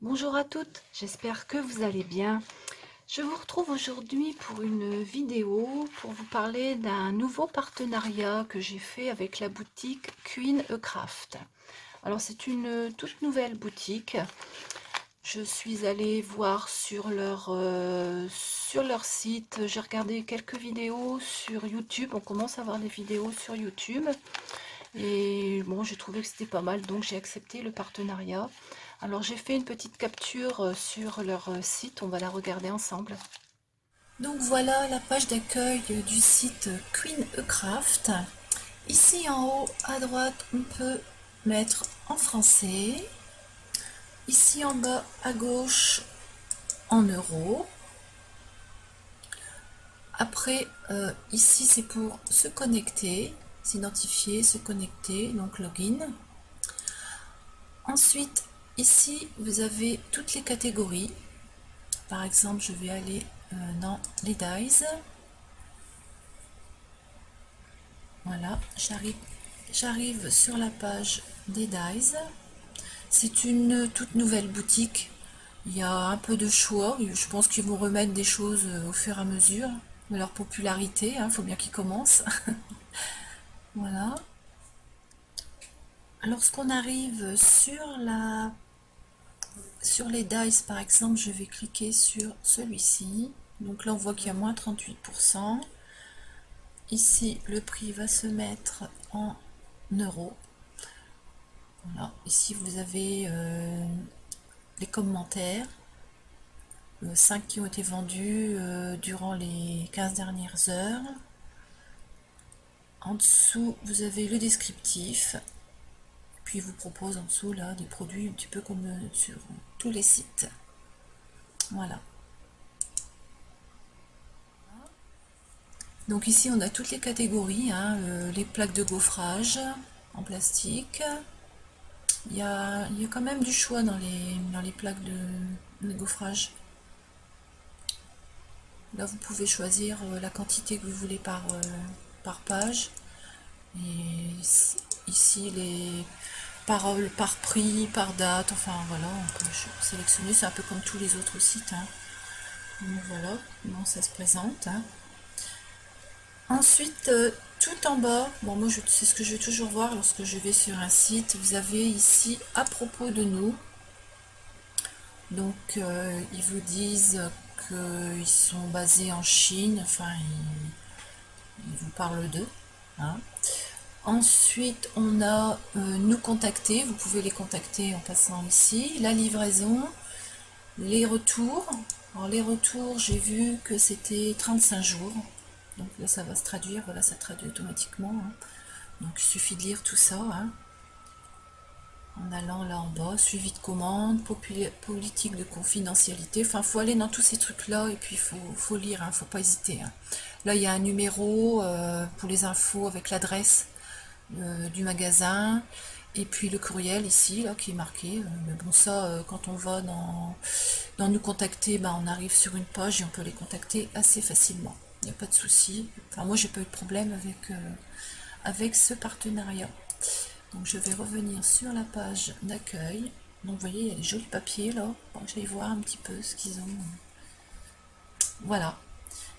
Bonjour à toutes, j'espère que vous allez bien. Je vous retrouve aujourd'hui pour une vidéo pour vous parler d'un nouveau partenariat que j'ai fait avec la boutique Queen A Craft. Alors c'est une toute nouvelle boutique. Je suis allée voir sur leur site, j'ai regardé quelques vidéos sur YouTube, on commence à voir des vidéos sur YouTube. Et bon, j'ai trouvé que c'était pas mal, donc j'ai accepté le partenariat. Alors j'ai fait une petite capture sur leur site, on va la regarder ensemble. Donc voilà la page d'accueil du site Queen A Craft. Ici en haut à droite, on peut mettre en français. Ici en bas à gauche, en euros. Après, ici c'est pour se connecter, s'identifier, se connecter, donc login. Ensuite, ici, vous avez toutes les catégories. Par exemple, je vais aller dans les dies. Voilà, j'arrive sur la page des dies. C'est une toute nouvelle boutique. Il y a un peu de choix. Je pense qu'ils vont remettre des choses au fur et à mesure de leur popularité. Il faut bien qu'ils commencent. Voilà. Lorsqu'on arrive sur les dice, par exemple, je vais cliquer sur celui-ci. Donc là, on voit qu'il y a moins 38%. Ici, le prix va se mettre en euros. Voilà. Ici, vous avez les commentaires. 5 qui ont été vendus durant les 15 dernières heures. En dessous, vous avez le descriptif. Puis, il vous propose en dessous là des produits un petit peu comme sur tous les sites. Voilà. Donc ici, on a toutes les catégories, les plaques de gaufrage en plastique. Il y a quand même du choix dans les plaques de gaufrage. Là, vous pouvez choisir la quantité que vous voulez par page. Et ici, par prix, par date, enfin voilà, on peut sélectionner. C'est un peu comme tous les autres sites. Donc voilà comment ça se présente. Ensuite, tout en bas, bon moi c'est ce que je vais toujours voir lorsque je vais sur un site, vous avez ici à propos de nous. Donc ils vous disent qu'ils sont basés en Chine, enfin ils vous parlent d'eux. Ensuite on a nous contacter, vous pouvez les contacter en passant ici, la livraison, les retours. Alors les retours, j'ai vu que c'était 35 jours. Donc là, ça va se traduire, voilà, ça traduit automatiquement. Donc il suffit de lire tout ça. En allant là en bas, suivi de commande, politique de confidentialité. Enfin, il faut aller dans tous ces trucs-là et puis faut lire, faut pas hésiter. Là, il y a un numéro pour les infos avec l'adresse du magasin. Et puis le courriel ici, là, qui est marqué. Mais bon, ça, quand on va dans nous contacter, on arrive sur une page et on peut les contacter assez facilement. Il n'y a pas de souci. Enfin, moi, j'ai pas eu de problème avec ce partenariat. Donc, je vais revenir sur la page d'accueil. Donc, vous voyez, il y a des jolis papiers là. Bon, je vais voir un petit peu ce qu'ils ont. Voilà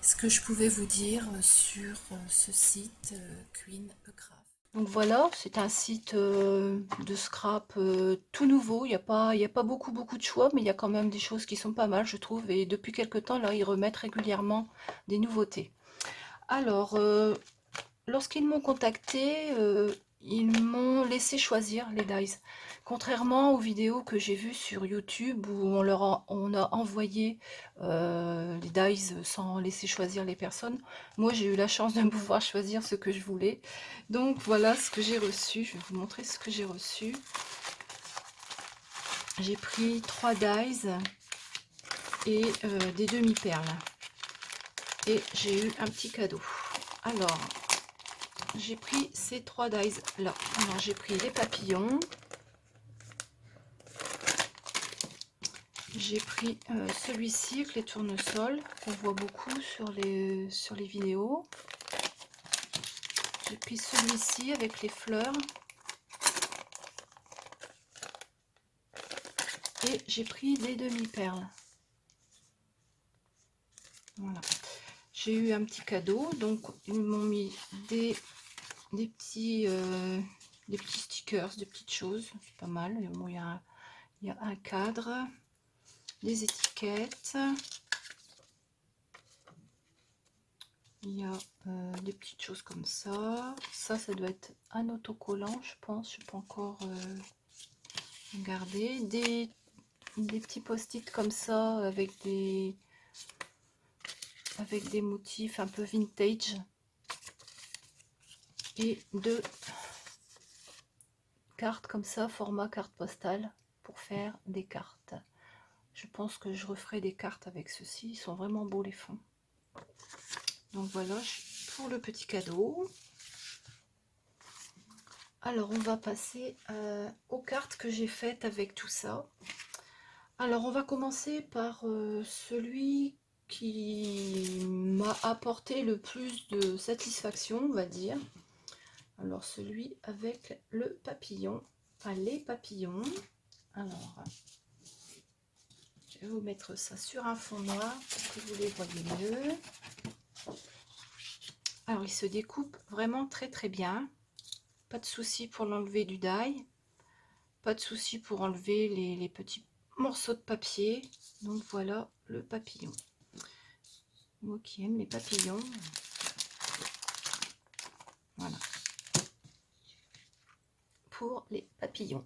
ce que je pouvais vous dire sur ce site Queen A Craft. Donc voilà, c'est un site de scrap tout nouveau. Il y a pas beaucoup de choix, mais il y a quand même des choses qui sont pas mal, je trouve. Et depuis quelque temps, là, ils remettent régulièrement des nouveautés. Alors, lorsqu'ils m'ont contacté, ils m'ont laissé choisir les dies. Contrairement aux vidéos que j'ai vues sur YouTube où on a envoyé les dies sans laisser choisir les personnes, moi j'ai eu la chance de pouvoir choisir ce que je voulais. Donc voilà ce que j'ai reçu. Je vais vous montrer ce que j'ai reçu. J'ai pris 3 dies et des demi-perles. Et j'ai eu un petit cadeau. Alors, j'ai pris ces 3 dies là. Alors j'ai pris les papillons, j'ai pris celui-ci avec les tournesols qu'on voit beaucoup sur les vidéos. J'ai pris celui-ci avec les fleurs et j'ai pris des demi-perles. Voilà. J'ai eu un petit cadeau, donc ils m'ont mis des petits stickers, des petites choses, c'est pas mal. Bon, il y a un cadre, des étiquettes, il y a des petites choses comme ça. Ça doit être un autocollant, je pense. Je peux encore regarder. Des petits post-it comme ça avec des motifs un peu vintage. Et deux cartes comme ça, format carte postale, pour faire des cartes. Je pense que je referai des cartes avec ceci. Ils sont vraiment beaux les fonds. Donc voilà pour le petit cadeau. Alors on va passer aux cartes que j'ai faites avec tout ça. Alors on va commencer par celui qui m'a apporté le plus de satisfaction, on va dire. Alors celui avec le papillon, enfin les papillons. Alors je vais vous mettre ça sur un fond noir pour que vous les voyez mieux. Alors il se découpe vraiment très très bien. Pas de souci pour l'enlever du die. Pas de souci pour enlever les petits morceaux de papier. Donc voilà le papillon. Moi qui aime les papillons. Voilà. Pour les papillons.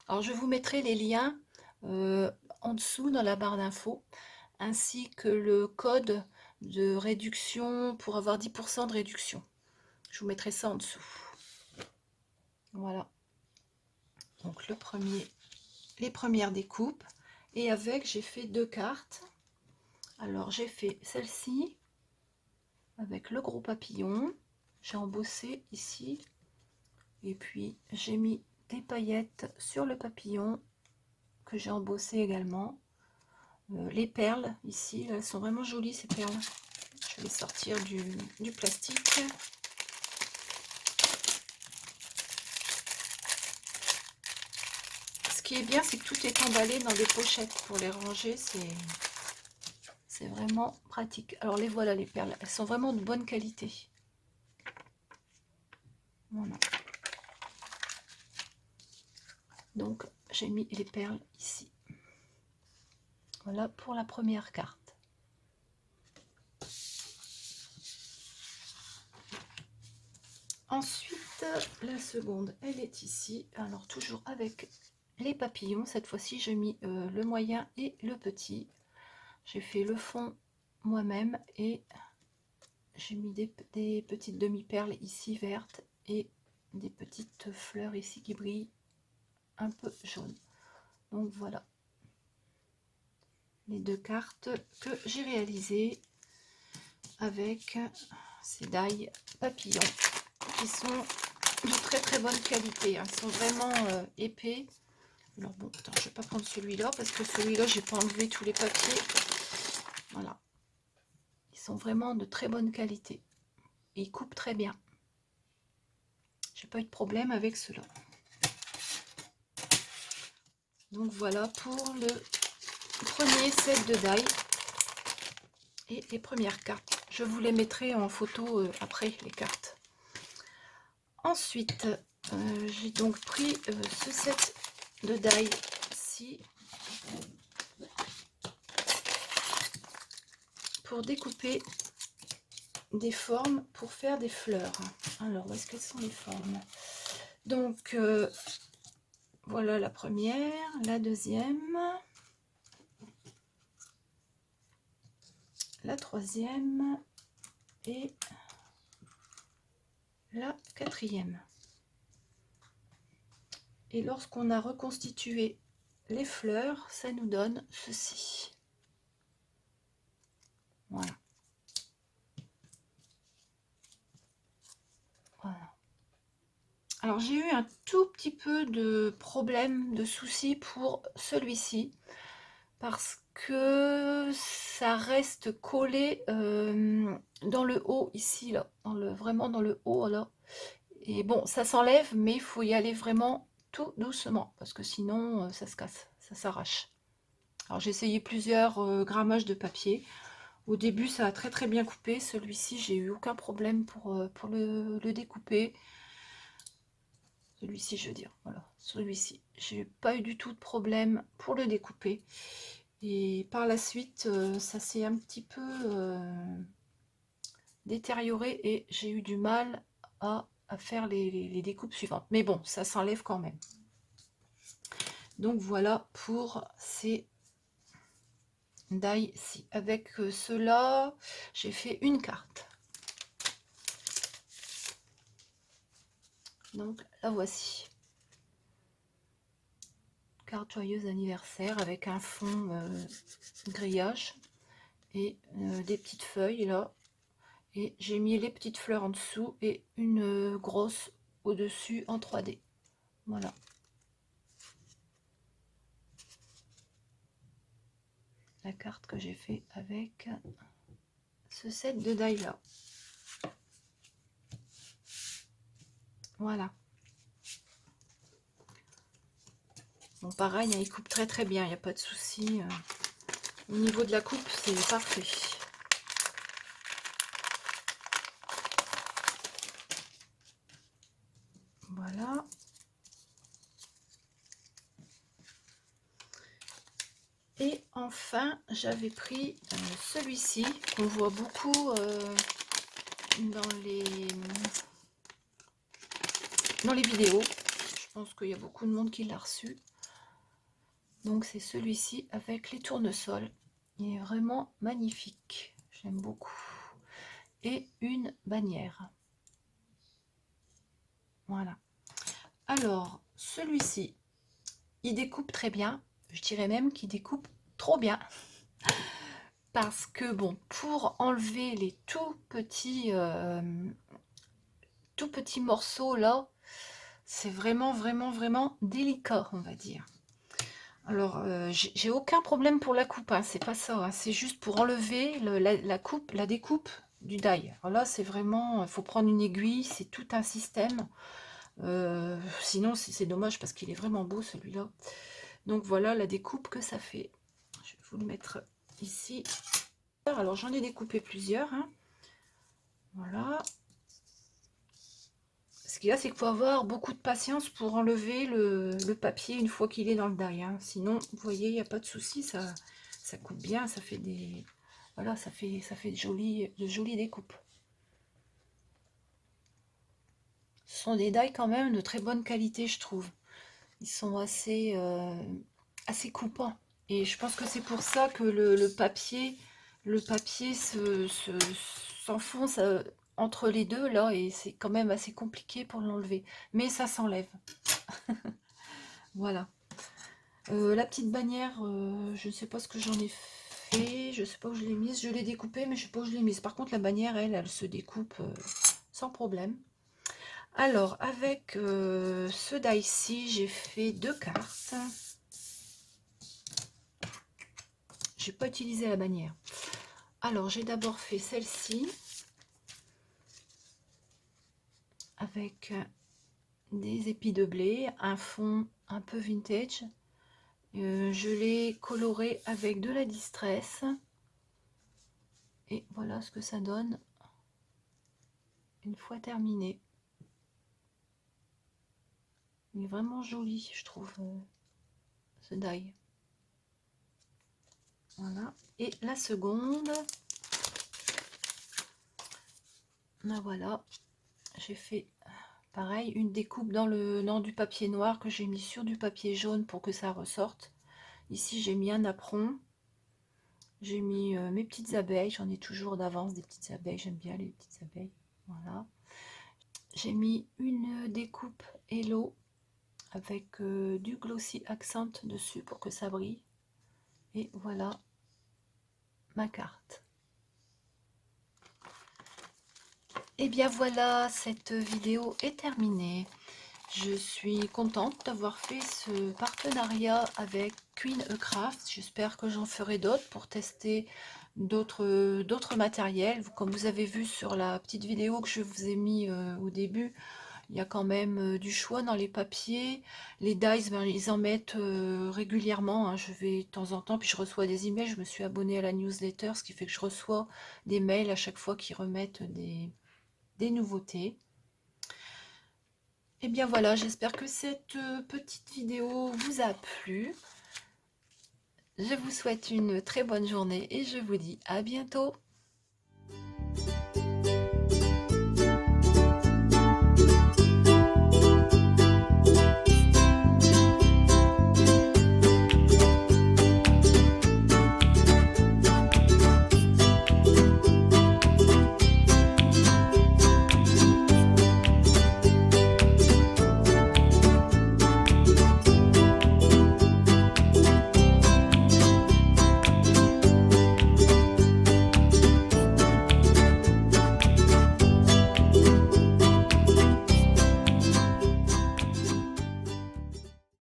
Alors je vous mettrai les liens en dessous dans la barre d'infos, ainsi que le code de réduction pour avoir 10% de réduction. Je vous mettrai ça en dessous. Voilà. Donc le premier, les premières découpes. Et avec, j'ai fait deux cartes. Alors j'ai fait celle-ci avec le gros papillon. J'ai embossé ici. Et puis j'ai mis des paillettes sur le papillon que j'ai embossé également. Les perles ici, là, elles sont vraiment jolies ces perles. Je vais sortir du plastique. Ce qui est bien, c'est que tout est emballé dans des pochettes pour les ranger. C'est vraiment pratique. Alors les voilà les perles, elles sont vraiment de bonne qualité. Voilà. Donc j'ai mis les perles ici. Voilà pour la première carte. Ensuite, la seconde, elle est ici. Alors toujours avec les papillons. Cette fois-ci, j'ai mis le moyen et le petit. J'ai fait le fond moi-même et j'ai mis des petites demi-perles ici vertes et des petites fleurs ici qui brillent un peu jaune. Donc voilà les deux cartes que j'ai réalisées avec ces die papillons qui sont de très très bonne qualité. Ils sont vraiment épais. Alors bon, attends, je vais pas prendre celui-là parce que celui-là, j'ai pas enlevé tous les papiers. Voilà. Ils sont vraiment de très bonne qualité. Et ils coupent très bien. J'ai pas eu de problème avec cela. Donc voilà pour le premier set de die et les premières cartes. Je vous les mettrai en photo après les cartes. Ensuite, j'ai donc pris ce set de die-ci pour découper des formes pour faire des fleurs. Alors, où est-ce qu'elles sont les formes? Donc, voilà la première, la deuxième, la troisième et la quatrième. Et lorsqu'on a reconstitué les fleurs, ça nous donne ceci. Voilà. Voilà. Alors j'ai eu un tout petit peu de problème, de soucis pour celui-ci, parce que ça reste collé dans le haut ici, là, vraiment dans le haut là. Et bon, ça s'enlève, mais il faut y aller vraiment tout doucement, parce que sinon ça se casse, ça s'arrache. Alors j'ai essayé plusieurs grammages de papier. Au début ça a très très bien coupé, celui-ci j'ai eu aucun problème pour le découper. Celui-ci je veux dire, voilà, celui-ci, j'ai pas eu du tout de problème pour le découper. Et par la suite, ça s'est un petit peu détérioré et j'ai eu du mal à faire les découpes suivantes. Mais bon, ça s'enlève quand même. Donc voilà pour ces die-ci. Avec ceux-là, j'ai fait une carte. Donc la voici. Carte joyeux anniversaire avec un fond grillage et des petites feuilles là. Et j'ai mis les petites fleurs en dessous et une grosse au-dessus en 3D. Voilà. La carte que j'ai fait avec ce set de die là. Voilà. Bon, pareil, hein, il coupe très très bien, il n'y a pas de souci. Au niveau de la coupe, c'est parfait. Voilà. Et enfin, j'avais pris celui-ci, qu'on voit beaucoup dans les vidéos. Je pense qu'il y a beaucoup de monde qui l'a reçu. Donc c'est celui-ci avec les tournesols. Il est vraiment magnifique. J'aime beaucoup. Et une bannière. Voilà. Alors, celui-ci, il découpe très bien. Je dirais même qu'il découpe trop bien. Parce que, bon, pour enlever les tout petits morceaux, là, c'est vraiment, vraiment, vraiment délicat, on va dire. Alors, j'ai aucun problème pour la coupe, hein, c'est pas ça. Hein, c'est juste pour enlever la découpe du die. Alors là, c'est vraiment, il faut prendre une aiguille, c'est tout un système. Sinon, c'est dommage parce qu'il est vraiment beau celui-là. Donc voilà la découpe que ça fait. Je vais vous le mettre ici. Alors j'en ai découpé plusieurs. Hein. Voilà. Ce qu'il y a, c'est qu'il faut avoir beaucoup de patience pour enlever le papier une fois qu'il est dans le die. Hein. Sinon, vous voyez, il n'y a pas de souci, ça coupe bien, ça fait des. Voilà, ça fait de jolies découpes. Ce sont des die quand même de très bonne qualité, je trouve. Ils sont assez coupants. Et je pense que c'est pour ça que le papier s'enfonce entre les deux là, et c'est quand même assez compliqué pour l'enlever. Mais ça s'enlève. Voilà. La petite bannière, je ne sais pas ce que j'en ai fait, je ne sais pas où je l'ai mise. Je l'ai découpée, mais je ne sais pas où je l'ai mise. Par contre, la bannière, elle se découpe sans problème. Alors, avec ce die-ci, j'ai fait 2 cartes. J'ai pas utilisé la bannière. Alors, j'ai d'abord fait celle-ci avec des épis de blé, un fond un peu vintage. Je l'ai coloré avec de la distress. Et voilà ce que ça donne une fois terminé. Il est vraiment joli, je trouve, ce die. Voilà. Et la seconde, ben voilà, j'ai fait pareil, une découpe dans du papier noir que j'ai mis sur du papier jaune pour que ça ressorte. Ici, j'ai mis un apron. J'ai mis mes petites abeilles. J'en ai toujours d'avance des petites abeilles. J'aime bien les petites abeilles. Voilà. J'ai mis une découpe Hello avec du glossy accent dessus pour que ça brille. Et voilà ma carte. Et bien voilà, cette vidéo est terminée. Je suis contente d'avoir fait ce partenariat avec Queen A Craft. J'espère que j'en ferai d'autres pour tester d'autres matériels. Comme vous avez vu sur la petite vidéo que je vous ai mis au début, Il y a quand même du choix dans les papiers. Les dies, ben, ils en mettent régulièrement, hein. Je vais de temps en temps, puis je reçois des emails. Je me suis abonnée à la newsletter, ce qui fait que je reçois des mails à chaque fois qu'ils remettent des nouveautés. Et bien voilà, j'espère que cette petite vidéo vous a plu. Je vous souhaite une très bonne journée et je vous dis à bientôt.